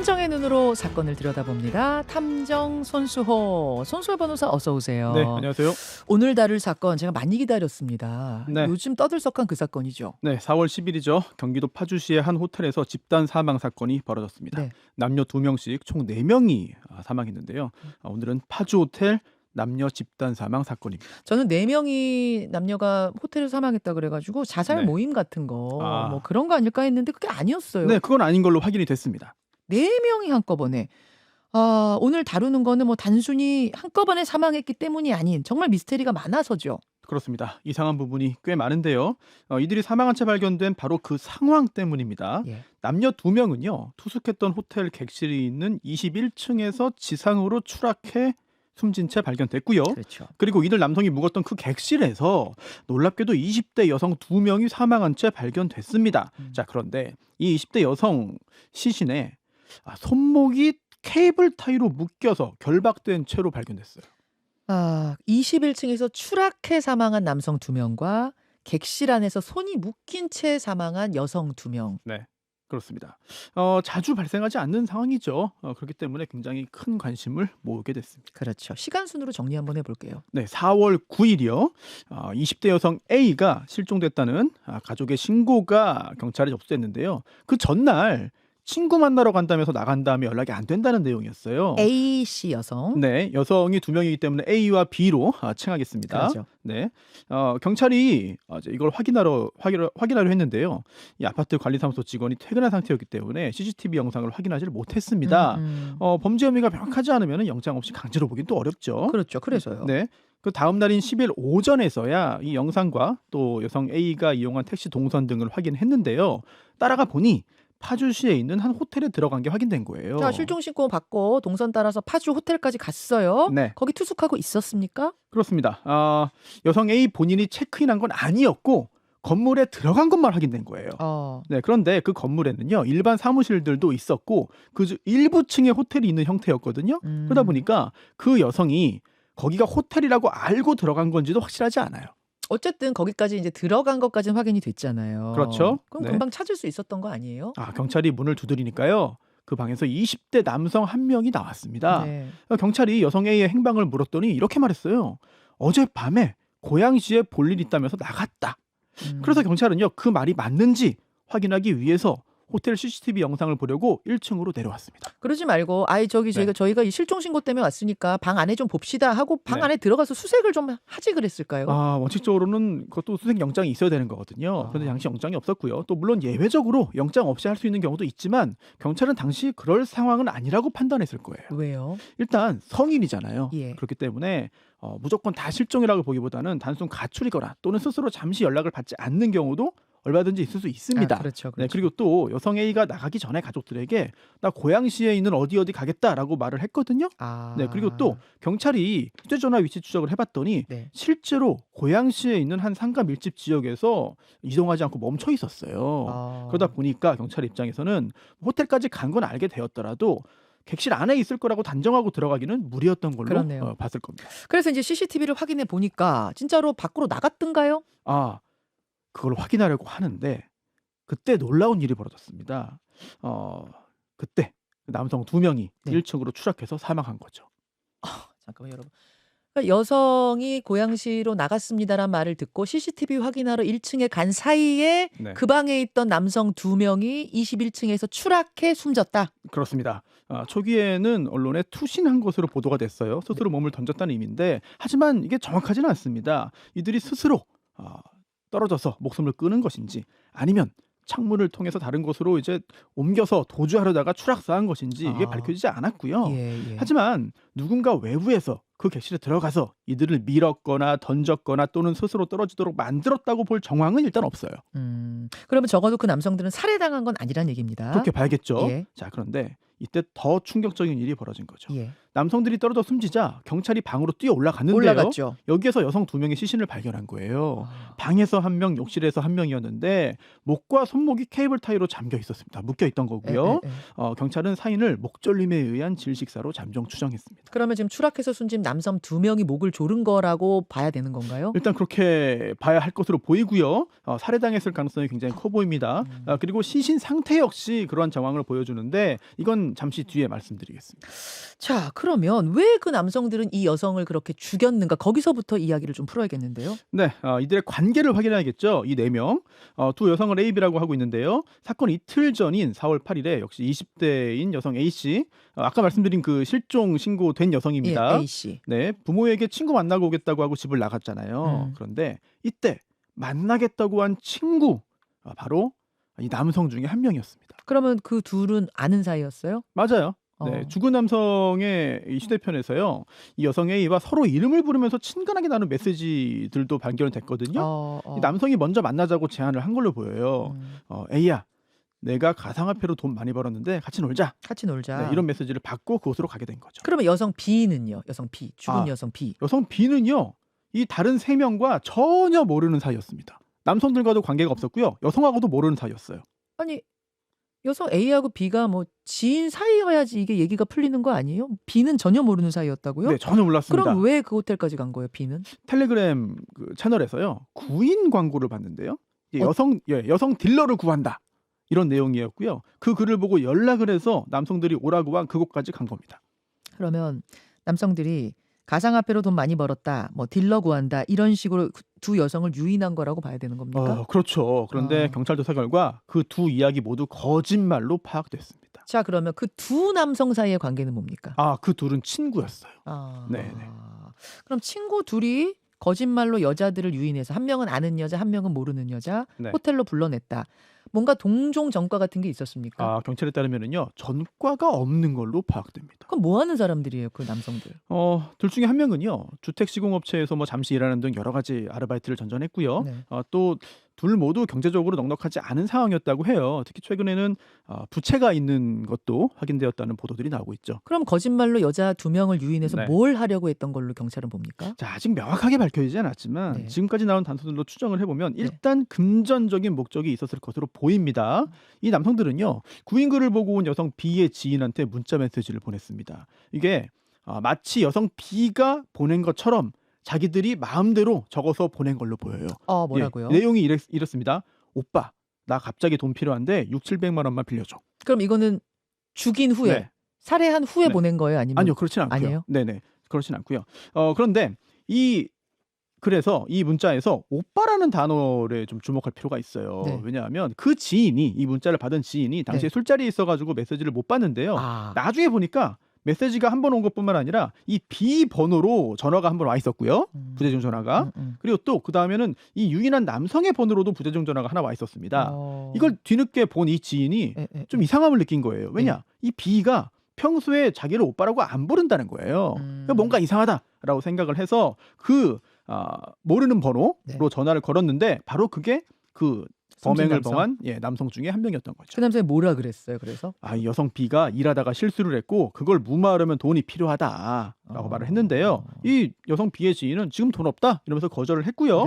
탐정의 눈으로 사건을 들여다봅니다. 탐정 손수호 변호사 어서 오세요. 네, 안녕하세요. 오늘 다룰 사건 제가 많이 기다렸습니다. 네. 요즘 떠들썩한 그 사건이죠. 네, 4월 10일이죠. 경기도 파주시의 한 호텔에서 집단 사망 사건이 벌어졌습니다. 네. 남녀 2명씩 총 4명이 사망했는데요. 오늘은 파주 호텔 남녀 집단 사망 사건입니다. 저는 4명이 남녀가 호텔에서 사망했다 그래가지고 자살 네. 모임 같은 거 아. 뭐 그런 거 아닐까 했는데 그게 아니었어요. 네, 그건 아닌 걸로 확인이 됐습니다. 4명이 한꺼번에. 오늘 다루는 거는 뭐 단순히 한꺼번에 사망했기 때문이 아닌 정말 미스테리가 많아서죠. 그렇습니다. 이상한 부분이 꽤 많은데요. 이들이 사망한 채 발견된 바로 그 상황 때문입니다. 예. 남녀 2명은요. 투숙했던 호텔 객실이 있는 21층에서 지상으로 추락해 숨진 채 발견됐고요. 그렇죠. 그리고 이들 남성이 묵었던 그 객실에서 놀랍게도 20대 여성 2명이 사망한 채 발견됐습니다. 자, 그런데 이 20대 여성 시신에 손목이 케이블 타이로 묶여서 결박된 채로 발견됐어요. 21층에서 추락해 사망한 남성 2명과 객실 안에서 손이 묶인 채 사망한 여성 2명. 네, 그렇습니다. 자주 발생하지 않는 상황이죠. 그렇기 때문에 굉장히 큰 관심을 모으게 됐습니다. 그렇죠. 시간 순으로 정리 한번 해볼게요. 네, 4월 9일이요. 20대 여성 A가 실종됐다는 가족의 신고가 경찰에 접수됐는데요. 그 전날 친구 만나러 간다면서 나간 다음에 연락이 안 된다는 내용이었어요. A씨 여성. 네, 여성이 2명이기 때문에 A와 B로 칭하겠습니다. 그렇죠. 네, 경찰이 이제 이걸 확인하려 했는데요. 이 아파트 관리사무소 직원이 퇴근한 상태였기 때문에 CCTV 영상을 확인하지를 못했습니다. 범죄 혐의가 명확하지 않으면 영장 없이 강제로 보긴 또 어렵죠. 그렇죠. 그래서요. 네. 그 다음 날인 10일 오전에서야 이 영상과 또 여성 A가 이용한 택시 동선 등을 확인했는데요. 따라가 보니 파주시에 있는 한 호텔에 들어간 게 확인된 거예요. 자, 실종 신고 받고 동선 따라서 파주 호텔까지 갔어요. 네. 거기 투숙하고 있었습니까? 그렇습니다. 여성 A 본인이 체크인한 건 아니었고 건물에 들어간 것만 확인된 거예요. 네, 그런데 그 건물에는요 일반 사무실들도 있었고 그 일부 층에 호텔이 있는 형태였거든요. 그러다 보니까 그 여성이 거기가 호텔이라고 알고 들어간 건지도 확실하지 않아요. 어쨌든 거기까지 이제 들어간 것까지는 확인이 됐잖아요. 그렇죠. 그럼 네. 금방 찾을 수 있었던 거 아니에요? 경찰이 문을 두드리니까요. 그 방에서 20대 남성 한 명이 나왔습니다. 네. 경찰이 여성 A의 행방을 물었더니 이렇게 말했어요. 어젯밤에 고양시에 볼 일 있다면서 나갔다. 그래서 경찰은요 그 말이 맞는지 확인하기 위해서 호텔 CCTV 영상을 보려고 1층으로 내려왔습니다. 그러지 말고 저희가 이 실종 신고 때문에 왔으니까 방 안에 좀 봅시다 하고 방 네. 안에 들어가서 수색을 좀 하지 그랬을까요? 원칙적으로는 그것도 수색 영장이 있어야 되는 거거든요. 그런데 당시 영장이 없었고요. 또 물론 예외적으로 영장 없이 할 수 있는 경우도 있지만 경찰은 당시 그럴 상황은 아니라고 판단했을 거예요. 왜요? 일단 성인이잖아요. 예. 그렇기 때문에 무조건 다 실종이라고 보기보다는 단순 가출이거나 또는 스스로 잠시 연락을 받지 않는 경우도 얼마든지 있을 수 있습니다. 그렇죠. 네, 그리고 또 여성 A가 나가기 전에 가족들에게 나 고양시에 있는 어디 가겠다라고 말을 했거든요. 네, 그리고 또 경찰이 휴대전화 위치 추적을 해봤더니 네. 실제로 고양시에 있는 한 상가 밀집 지역에서 이동하지 않고 멈춰 있었어요. 그러다 보니까 경찰 입장에서는 호텔까지 간 건 알게 되었더라도 객실 안에 있을 거라고 단정하고 들어가기는 무리였던 걸로 그렇네요. 봤을 겁니다. 그래서 이제 CCTV를 확인해 보니까 진짜로 밖으로 나갔던가요? 그걸 확인하려고 하는데 그때 놀라운 일이 벌어졌습니다. 그때 남성 2명이 네. 1층으로 추락해서 사망한 거죠. 잠깐만요, 여러분. 그러니까 여성이 고양시로 나갔습니다란 말을 듣고 CCTV 확인하러 1층에 간 사이에 네. 그 방에 있던 남성 2명이 21층에서 추락해 숨졌다. 그렇습니다. 초기에는 언론에 투신한 것으로 보도가 됐어요. 스스로 몸을 던졌다는 의미인데 하지만 이게 정확하지는 않습니다. 이들이 스스로 떨어져서 목숨을 끊은 것인지 아니면 창문을 통해서 다른 곳으로 이제 옮겨서 도주하려다가 추락사한 것인지 이게 밝혀지지 않았고요. 예. 하지만 누군가 외부에서 그 객실에 들어가서 이들을 밀었거나 던졌거나 또는 스스로 떨어지도록 만들었다고 볼 정황은 일단 없어요. 그러면 적어도 그 남성들은 살해당한 건 아니란 얘기입니다. 그렇게 봐야겠죠. 예. 자, 그런데 이때 더 충격적인 일이 벌어진 거죠. 예. 남성들이 떨어져 숨지자 경찰이 방으로 뛰어 올라갔는데요. 올라갔죠. 여기에서 여성 2명의 시신을 발견한 거예요. 아. 방에서 1명, 욕실에서 1명이었는데 목과 손목이 케이블 타이로 잠겨 있었습니다. 묶여 있던 거고요. 에. 경찰은 사인을 목졸림에 의한 질식사로 잠정 추정했습니다. 그러면 지금 추락해서 숨진 남성 2명이 목을 조른 거라고 봐야 되는 건가요? 일단 그렇게 봐야 할 것으로 보이고요. 살해당했을 가능성이 굉장히 커 보입니다. 그리고 시신 상태 역시 그러한 정황을 보여주는데 이건 잠시 뒤에 말씀드리겠습니다. 자, 그러면 왜 그 남성들은 이 여성을 그렇게 죽였는가? 거기서부터 이야기를 좀 풀어야겠는데요. 네, 이들의 관계를 확인해야겠죠. 이 4명. 두 여성을 A, B라고 하고 있는데요. 사건 이틀 전인 4월 8일에 역시 20대인 여성 A씨, 아까 말씀드린 그 실종 신고된 여성입니다. 예, A씨. 네, 부모에게 친구 만나고 오겠다고 하고 집을 나갔잖아요. 그런데 이때 만나겠다고 한 친구, 바로 이 남성 중에 한 명이었습니다. 그러면 그 둘은 아는 사이였어요? 맞아요. 네, 죽은 남성의 이 휴대폰에서요, 이 여성 A와 서로 이름을 부르면서 친근하게 나눈 메시지들도 발견됐거든요. 이 남성이 먼저 만나자고 제안을 한 걸로 보여요. A야, 내가 가상화폐로 돈 많이 벌었는데 같이 놀자. 같이 놀자. 네, 이런 메시지를 받고 그곳으로 가게 된 거죠. 그러면 여성 B는요? 여성 B. 죽은 여성 B. 여성 B는요, 이 다른 3명과 전혀 모르는 사이였습니다. 남성들과도 관계가 없었고요. 여성하고도 모르는 사이였어요. 아니, 여성 A하고 B가 뭐 지인 사이여야지 이게 얘기가 풀리는 거 아니에요? B는 전혀 모르는 사이였다고요? 네, 전혀 몰랐습니다. 그럼 왜 그 호텔까지 간 거예요, B는? 텔레그램 그 채널에서요, 구인 광고를 봤는데요. 이게 어? 여성 딜러를 구한다, 이런 내용이었고요. 그 글을 보고 연락을 해서 남성들이 오라고 한 그곳까지 간 겁니다. 그러면 남성들이 가상화폐로 돈 많이 벌었다, 뭐 딜러 구한다, 이런 식으로 두 여성을 유인한 거라고 봐야 되는 겁니까? 그렇죠. 그런데 경찰 조사 결과 그 두 이야기 모두 거짓말로 파악됐습니다. 자, 그러면 그 두 남성 사이의 관계는 뭡니까? 그 둘은 친구였어요. 네네. 그럼 친구 둘이 거짓말로 여자들을 유인해서 한 명은 아는 여자, 한 명은 모르는 여자, 네. 호텔로 불러냈다. 뭔가 동종 전과 같은 게 있었습니까? 경찰에 따르면은요, 전과가 없는 걸로 파악됩니다. 그럼 뭐 하는 사람들이에요, 그 남성들? 둘 중에 한 명은요, 주택 시공업체에서 뭐 잠시 일하는 등 여러 가지 아르바이트를 전전했고요. 네. 또 둘 모두 경제적으로 넉넉하지 않은 상황이었다고 해요. 특히 최근에는 부채가 있는 것도 확인되었다는 보도들이 나오고 있죠. 그럼 거짓말로 여자 2명을 유인해서 네. 뭘 하려고 했던 걸로 경찰은 봅니까? 자, 아직 명확하게 밝혀지지 않았지만 네. 지금까지 나온 단서들로 추정을 해보면 일단 금전적인 목적이 있었을 것으로 보입니다. 이 남성들은요, 구인글을 보고 온 여성 B의 지인한테 문자 메시지를 보냈습니다. 이게 마치 여성 B가 보낸 것처럼 자기들이 마음대로 적어서 보낸 걸로 보여요. 뭐라고요? 내용이 이렇습니다. 오빠, 나 갑자기 돈 필요한데 600~700만 원만 빌려줘. 그럼 이거는 죽인 후에, 네. 살해한 후에 네. 보낸 거예요? 아니면? 아니요, 그렇진 않고요. 아니에요? 네네, 그렇진 않고요. 그런데 그래서 이 문자에서 오빠라는 단어를 좀 주목할 필요가 있어요. 네. 왜냐하면 그 지인이, 이 문자를 받은 지인이 당시에 술자리에 있어가지고 메시지를 못 봤는데요. 나중에 보니까 메시지가 한 번 온 것뿐만 아니라 이 B 번호로 전화가 한 번 와 있었고요. 부재중 전화가. 그리고 또 그 다음에는 이 유인한 남성의 번호로도 부재중 전화가 하나 와 있었습니다. 이걸 뒤늦게 본 이 지인이 좀 이상함을 느낀 거예요. 왜냐? 이 B가 평소에 자기를 오빠라고 안 부른다는 거예요. 뭔가 이상하다라고 생각을 해서 모르는 번호로 전화를 걸었는데 바로 그게 그 범행을 범한 남성 중에 한 명이었던 거죠. 그 남성이 뭐라 그랬어요? 그래서 이 여성 B가 일하다가 실수를 했고 그걸 무마하려면 돈이 필요하다라고 말을 했는데요. 이 여성 B의 지인은 지금 돈 없다 이러면서 거절을 했고요.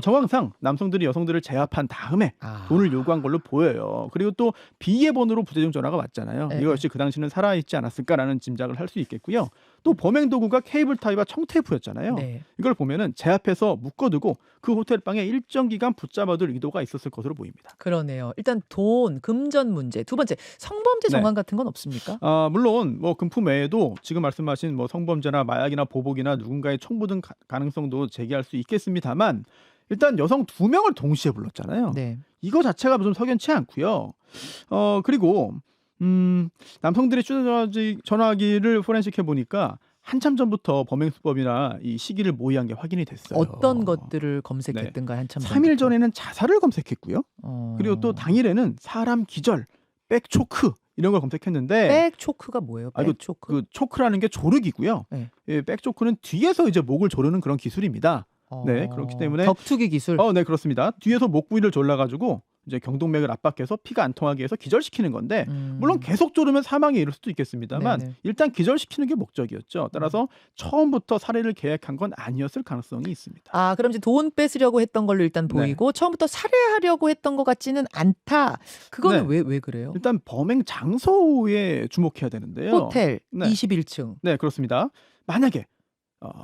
정황상 남성들이 여성들을 제압한 다음에 돈을 요구한 걸로 보여요. 그리고 또 B의 번호로 부재중 전화가 왔잖아요. 이거 역시 그 당시는 살아있지 않았을까라는 짐작을 할 수 있겠고요. 또 범행 도구가 케이블 타이와 청테이프였잖아요. 이걸 보면은 제압해서 묶어두고 그 호텔 방에 일정 기간 붙잡아둘 의도가 있었을 것으로 보입니다. 그러네요. 일단 돈, 금전 문제. 두 번째, 성범죄 정황 같은 건 없습니까? 물론 뭐 금품 외에도 지금 말씀하신 뭐 성범죄나 마약이나 보복이나 누군가의 청부 등 가능성도 제기할 수 있겠습니다만 일단 여성 2명을 동시에 불렀잖아요. 이거 자체가 좀 석연치 않고요. 그리고 남성들의 전화기를 포렌식해 보니까 한참 전부터 범행 수법이나 이 시기를 모의한 게 확인이 됐어요. 어떤 것들을 검색했든가 한참 3일 전에는 자살을 검색했고요. 그리고 또 당일에는 사람 기절, 백초크 이런 걸 검색했는데 백초크가 뭐예요? 백초크? 그 초크라는 게 조르기고요. 백초크는 뒤에서 이제 목을 조르는 그런 기술입니다. 그렇기 때문에 격투기 기술. 네, 그렇습니다. 뒤에서 목 부위를 졸라가지고 이제 경동맥을 압박해서 피가 안 통하게 해서 기절시키는 건데 음. 물론 계속 조르면 사망에 이를 수도 있겠습니다만 네네. 일단 기절시키는 게 목적이었죠. 따라서 처음부터 살해를 계획한 건 아니었을 가능성이 있습니다. 아, 그럼 이제 돈 뺏으려고 했던 걸로 일단 네. 보이고 처음부터 살해하려고 했던 것 같지는 않다. 그거는 네. 왜 그래요? 일단 범행 장소에 주목해야 되는데요. 호텔 네. 21층. 네, 그렇습니다. 만약에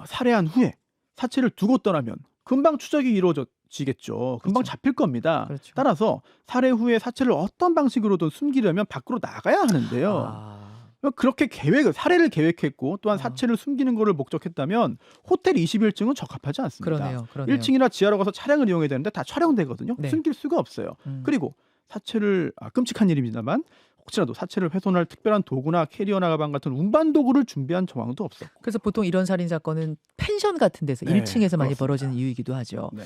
살해한 후에 사체를 두고 떠나면 금방 추적이 이루어지겠죠. 금방 그렇죠. 잡힐 겁니다. 그렇죠. 따라서 살해 후에 사체를 어떤 방식으로든 숨기려면 밖으로 나가야 하는데요. 아, 그렇게 살해를 계획했고 또한 아. 사체를 숨기는 것을 목적했다면 호텔 21층은 적합하지 않습니다. 그러네요. 그러네요. 1층이나 지하로 가서 차량을 이용해야 되는데 다 촬영되거든요. 네. 숨길 수가 없어요. 그리고 사체를 끔찍한 일입니다만 혹시라도 사체를 훼손할 특별한 도구나 캐리어나 가방 같은 운반 도구를 준비한 정황도 없었고. 그래서 보통 이런 살인 사건은 펜션 같은 데서 네, 1층에서 많이 그렇습니다. 벌어지는 이유이기도 하죠. 네.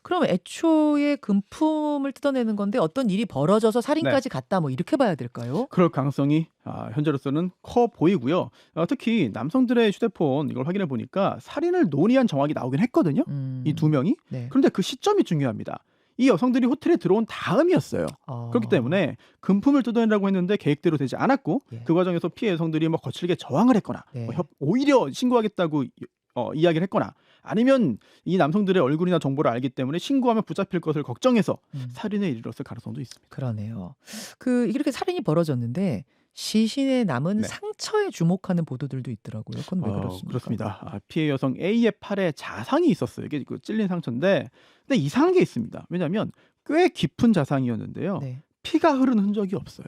그럼 애초에 금품을 뜯어내는 건데 어떤 일이 벌어져서 살인까지 갔다 뭐 이렇게 봐야 될까요? 그럴 가능성이 현재로서는 커 보이고요. 특히 남성들의 휴대폰 이걸 확인해 보니까 살인을 논의한 정황이 나오긴 했거든요. 이 두 명이. 네. 그런데 그 시점이 중요합니다. 이 여성들이 호텔에 들어온 다음이었어요. 그렇기 때문에 금품을 뜯어내라고 했는데 계획대로 되지 않았고 예. 그 과정에서 피해 여성들이 뭐 거칠게 저항을 했거나 네. 오히려 신고하겠다고 이야기를 했거나 아니면 이 남성들의 얼굴이나 정보를 알기 때문에 신고하면 붙잡힐 것을 걱정해서 살인에 이르렀을 가능성도 있습니다. 그러네요. 이렇게 살인이 벌어졌는데 시신에 남은 네. 상처에 주목하는 보도들도 있더라고요. 그건 왜 그렇습니까? 그렇습니다. 피해 여성 A의 팔에 자상이 있었어요. 이게 그 찔린 상처인데 근데 이상한 게 있습니다. 왜냐하면 꽤 깊은 자상이었는데요. 네. 피가 흐르는 흔적이 없어요.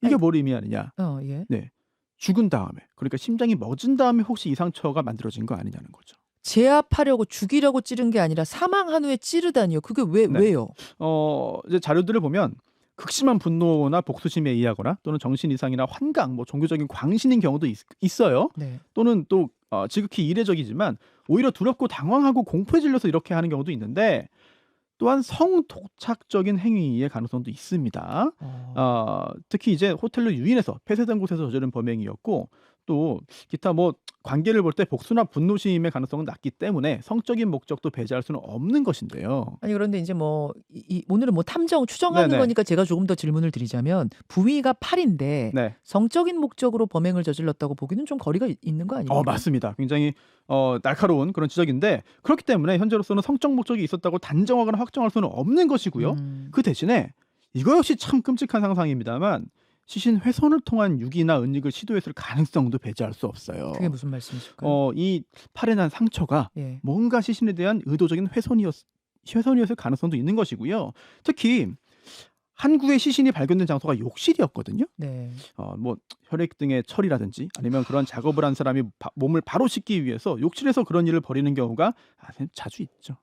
이게 아니, 뭘 의미하느냐? 예. 네, 죽은 다음에 그러니까 심장이 멎은 다음에 혹시 이 상처가 만들어진 거 아니냐는 거죠. 제압하려고 죽이려고 찌른 게 아니라 사망한 후에 찌르다니요. 그게 네. 왜요? 이제 자료들을 보면 극심한 분노나 복수심에 의하거나 또는 정신 이상이나 환각, 뭐 종교적인 광신인 경우도 있어요. 네. 또는 또 지극히 이례적이지만 오히려 두렵고 당황하고 공포에 질려서 이렇게 하는 경우도 있는데 또한 성도착적인 행위의 가능성도 있습니다. 특히 이제 호텔로 유인해서 폐쇄된 곳에서 저지른 범행이었고 또 기타 뭐 관계를 볼 때 복수나 분노심의 가능성은 낮기 때문에 성적인 목적도 배제할 수는 없는 것인데요. 아니 그런데 이제 뭐 오늘은 뭐 탐정 추정하는 네네. 거니까 제가 조금 더 질문을 드리자면 부위가 팔인데 네. 성적인 목적으로 범행을 저질렀다고 보기는 좀 거리가 있는 거 아니에요? 맞습니다. 굉장히 날카로운 그런 지적인데 그렇기 때문에 현재로서는 성적 목적이 있었다고 단정하거나 확정할 수는 없는 것이고요. 그 대신에 이거 역시 참 끔찍한 상상입니다만 시신 훼손을 통한 유기나 은닉을 시도했을 가능성도 배제할 수 없어요. 그게 무슨 말씀이실까요? 이 팔에 난 상처가 예. 뭔가 시신에 대한 의도적인 훼손이었을 가능성도 있는 것이고요. 특히 한 구의 시신이 발견된 장소가 욕실이었거든요. 네. 뭐 혈액 등의 처리라든지 아니면 그런 작업을 한 사람이 몸을 바로 씻기 위해서 욕실에서 그런 일을 벌이는 경우가 자주 있죠.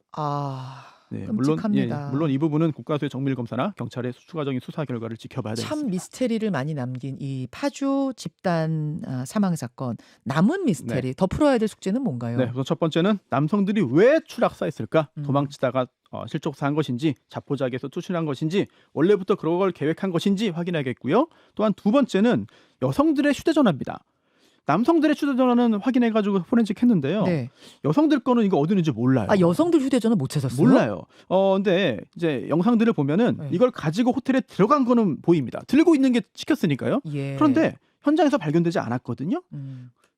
네, 끔찍합니다. 물론 이 부분은 국가수의 정밀 검사나 경찰의 추가적인 수사 결과를 지켜봐야 되겠습니다. 참 미스테리를 많이 남긴 이 파주 집단 사망 사건 남은 미스테리 더 풀어야 될 숙제는 뭔가요? 네, 그래서 첫 번째는 남성들이 왜 추락사했을까? 도망치다가 실족사한 것인지 자포자기해서 투신한 것인지 원래부터 그런 걸 계획한 것인지 확인하겠고요. 또한 두 번째는 여성들의 휴대전화입니다. 남성들의 휴대전화는 확인해가지고 포렌식 했는데요. 네. 여성들 거는 이거 어디 있는지 몰라요. 여성들 휴대전화 못 찾았어요? 몰라요. 근데 이제 영상들을 보면은 네. 이걸 가지고 호텔에 들어간 거는 보입니다. 들고 있는 게 찍혔으니까요. 예. 그런데 현장에서 발견되지 않았거든요.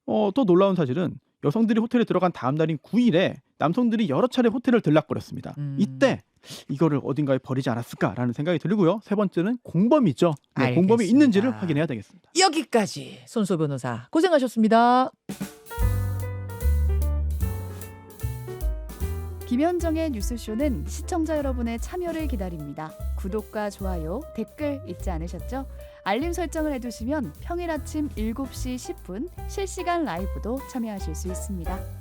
또 놀라운 사실은 여성들이 호텔에 들어간 다음 날인 9일에 남성들이 여러 차례 호텔을 들락거렸습니다. 이때 이거를 어딘가에 버리지 않았을까라는 생각이 들고요. 세 번째는 공범이죠. 네, 공범이 알겠습니다. 있는지를 확인해야 되겠습니다. 여기까지 손소 변호사 고생하셨습니다. 김현정의 뉴스쇼는 시청자 여러분의 참여를 기다립니다. 구독과 좋아요, 댓글 잊지 않으셨죠? 알림 설정을 해두시면 평일 아침 7시 10분 실시간 라이브도 참여하실 수 있습니다.